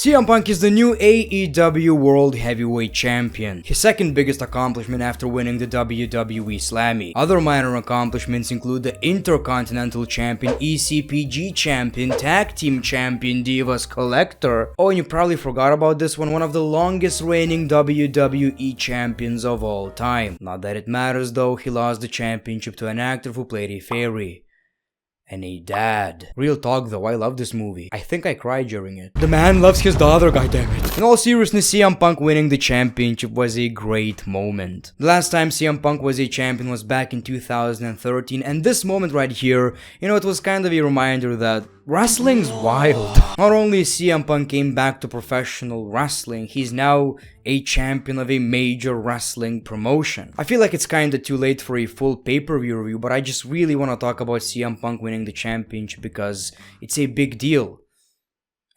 CM Punk is the new AEW World Heavyweight Champion, his second biggest accomplishment after winning the WWE Slammy. Other minor accomplishments include the Intercontinental Champion, ECPG Champion, Tag Team Champion, Divas Collector. Oh, and you probably forgot about this one of the longest reigning WWE Champions of all time. Not that it matters though, he lost the championship to an actor who played a fairy. And a dad. Real talk though, I love this movie. I think I cried during it. The man loves his daughter, goddammit. In all seriousness, CM Punk winning the championship was a great moment. The last time CM Punk was a champion was back in 2013, and this moment right here, it was kind of a reminder that wrestling's wild. Not only CM Punk came back to professional wrestling, he's now a champion of a major wrestling promotion. I feel like it's kinda too late for a full pay-per-view review, but I just really want to talk about CM Punk winning the championship because it's a big deal.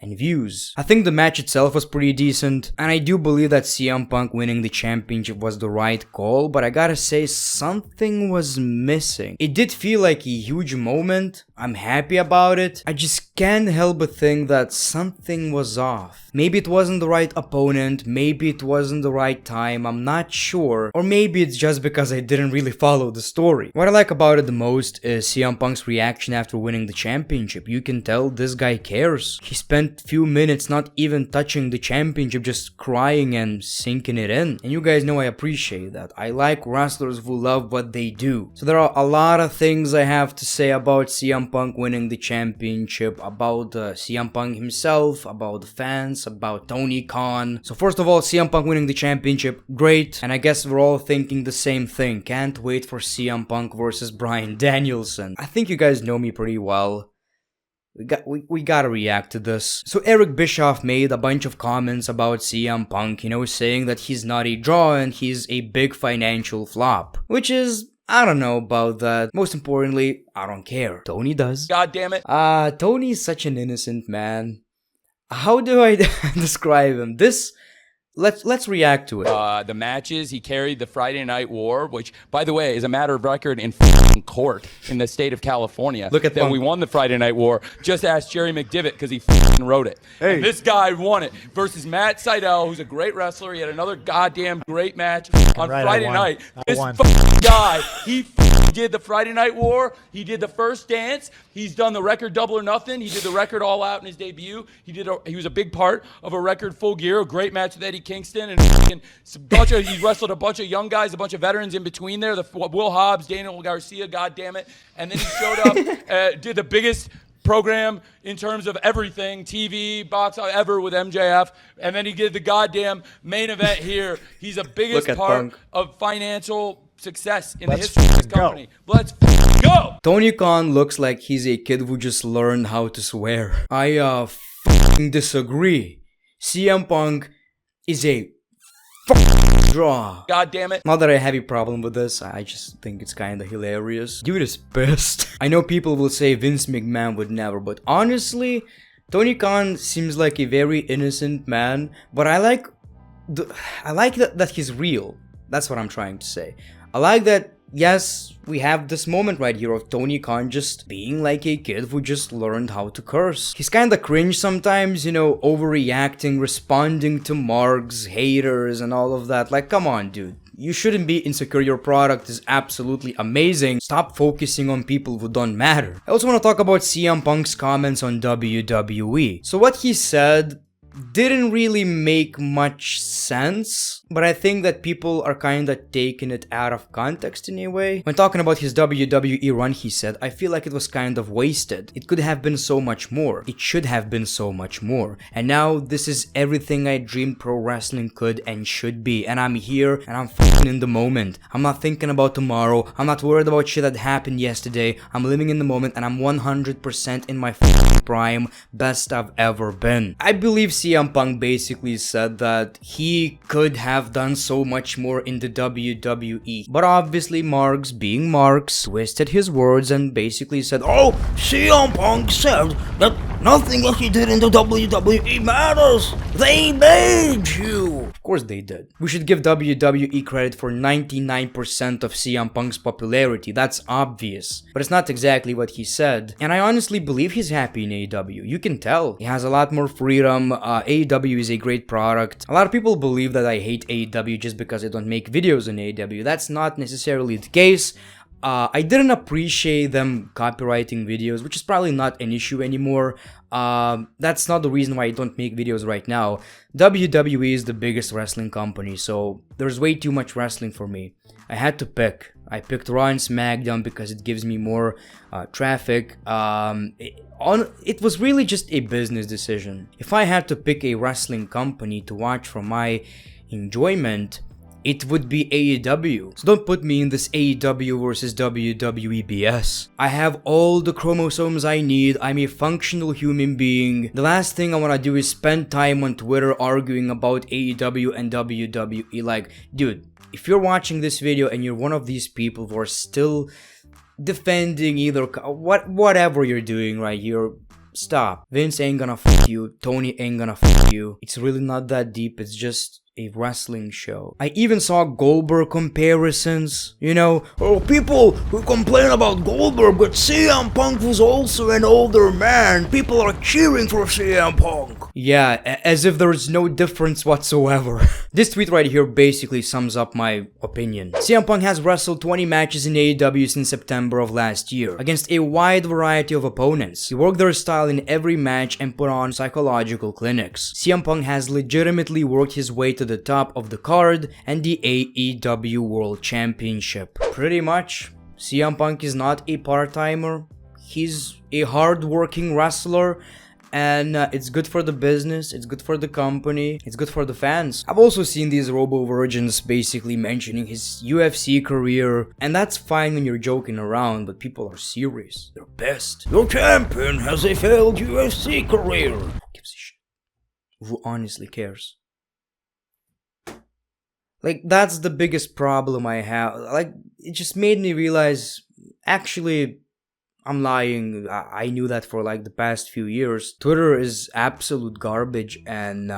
And views. I think the match itself was pretty decent, and I do believe that CM Punk winning the championship was the right call, but I gotta say something was missing. It did feel like a huge moment, I'm happy about it, I just can't help but think that something was off. Maybe it wasn't the right opponent, maybe it wasn't the right time, I'm not sure, or maybe it's just because I didn't really follow the story. What I like about it the most is CM Punk's reaction after winning the championship. You can tell this guy cares. He spent few minutes not even touching the championship, just crying and sinking it in. And you guys know I appreciate that. I like wrestlers who love what they do. So there are a lot of things I have to say about CM Punk winning the championship, about CM Punk himself, about the fans, about Tony Khan. So first of all, CM Punk winning the championship, great. And I guess we're all thinking the same thing. Can't wait for CM Punk versus Bryan Danielson. I think you guys know me pretty well. We gotta react to this. So Eric Bischoff made a bunch of comments about CM Punk, saying that he's not a draw and he's a big financial flop. Which is, I don't know about that. Most importantly, I don't care. Tony does. God damn it. Tony's such an innocent man. How do I describe him? Let's react to it. The matches, he carried the Friday Night War, which, by the way, is a matter of record in f***ing court in the state of California. Look at that Punk. We won the Friday Night War. Just ask Jerry McDivitt because he f***ing wrote it. Hey. And this guy won it versus Matt Sydal, who's a great wrestler. He had another goddamn great match on Friday night. This f***ing guy, he did the Friday Night War. He did the First Dance. He's done the record Double or Nothing. He did the record All Out in his debut. He was a big part of a record Full Gear, a great match with Eddie Kingston, and he wrestled a bunch of young guys, a bunch of veterans in between there. Will Hobbs, Daniel Garcia, God damn it, and then he showed up, did the biggest program in terms of everything, TV, box ever with MJF, and then he did the goddamn main event here. He's the biggest part Punk. of financial success in the history of this company. Let's go! Tony Khan looks like he's a kid who just learned how to swear. I f***ing disagree. CM Punk is a draw. God damn it. Not that I have a problem with this, I just think it's kinda hilarious. Dude is pissed. I know people will say Vince McMahon would never, but honestly, Tony Khan seems like a very innocent man, but I like that he's real. That's what I'm trying to say. I like that, yes, we have this moment right here of Tony Khan just being like a kid who just learned how to curse. He's kinda cringe sometimes, overreacting, responding to marks, haters, and all of that. Like, come on, dude. You shouldn't be insecure. Your product is absolutely amazing. Stop focusing on people who don't matter. I also want to talk about CM Punk's comments on WWE. So what he said didn't really make much sense, but I think that people are kinda taking it out of context in a way. When talking about his WWE run, he said, I feel like it was kind of wasted. It could have been so much more. It should have been so much more. And now this is everything I dreamed pro wrestling could and should be. And I'm here and I'm f***ing in the moment. I'm not thinking about tomorrow. I'm not worried about shit that happened yesterday. I'm living in the moment and I'm 100% in my f***ing prime. Best I've ever been. I believe CM Punk basically said that he could have done so much more in the WWE, but obviously Marks, being Marks, twisted his words and basically said, oh, CM Punk said that Nothing that you did in the WWE matters. They made you. Of course they did. We should give WWE credit for 99% of CM Punk's popularity. That's obvious. But it's not exactly what he said. And I honestly believe he's happy in AEW. You can tell. He has a lot more freedom. AEW is a great product. A lot of people believe that I hate AEW just because I don't make videos on AEW. That's not necessarily the case. I didn't appreciate them copywriting videos, which is probably not an issue anymore. That's not the reason why I don't make videos right now. WWE is the biggest wrestling company, so there's way too much wrestling for me. I had to pick. I picked Raw and SmackDown because it gives me more traffic. It was really just a business decision. If I had to pick a wrestling company to watch for my enjoyment, it would be AEW. So don't put me in this AEW versus WWE BS. I have all the chromosomes I need. I'm a functional human being. The last thing I want to do is spend time on Twitter arguing about AEW and WWE. Like, dude, if you're watching this video and you're one of these people who are still defending either whatever you're doing right here, stop. Vince ain't gonna fuck you. Tony ain't gonna fuck you. It's really not that deep. It's just a wrestling show. I even saw Goldberg comparisons, you know. Oh, people who complain about Goldberg, but CM Punk was also an older man. People are cheering for CM Punk. Yeah, as if there's no difference whatsoever. This tweet right here basically sums up my opinion. CM Punk has wrestled 20 matches in AEW since September of last year, against a wide variety of opponents. He worked their style in every match and put on psychological clinics. CM Punk has legitimately worked his way to the top of the card and the AEW World Championship. Pretty much, CM Punk is not a part-timer. He's a hard-working wrestler, and it's good for the business, it's good for the company, it's good for the fans. I've also seen these robo-virgins basically mentioning his UFC career, and that's fine when you're joking around, but people are serious. They're pissed. Your champion has a failed UFC career. Who gives a shit? Who honestly cares? Like, that's the biggest problem I have. Like, it just made me realize, actually, I'm lying. I knew that for like the past few years. Twitter is absolute garbage, and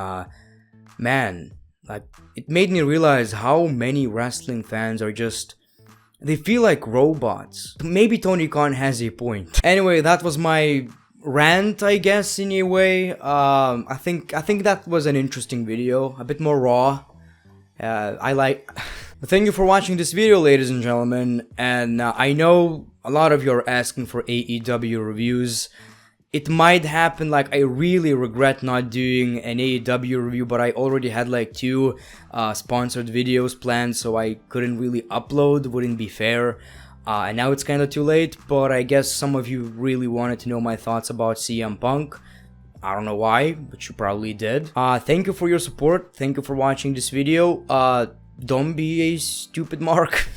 man, like, it made me realize how many wrestling fans are just, they feel like robots. Maybe Tony Khan has a point. Anyway, that was my rant, I guess, in a way. I think that was an interesting video, a bit more raw. Thank you for watching this video, ladies and gentlemen, and I know a lot of you are asking for AEW reviews. It might happen. Like, I really regret not doing an AEW review, but I already had like 2 sponsored videos planned, so I couldn't really upload, wouldn't be fair. And now it's kind of too late, but I guess some of you really wanted to know my thoughts about CM Punk. I don't know why, but you probably did. Thank you for your support. Thank you for watching this video. Don't be a stupid mark.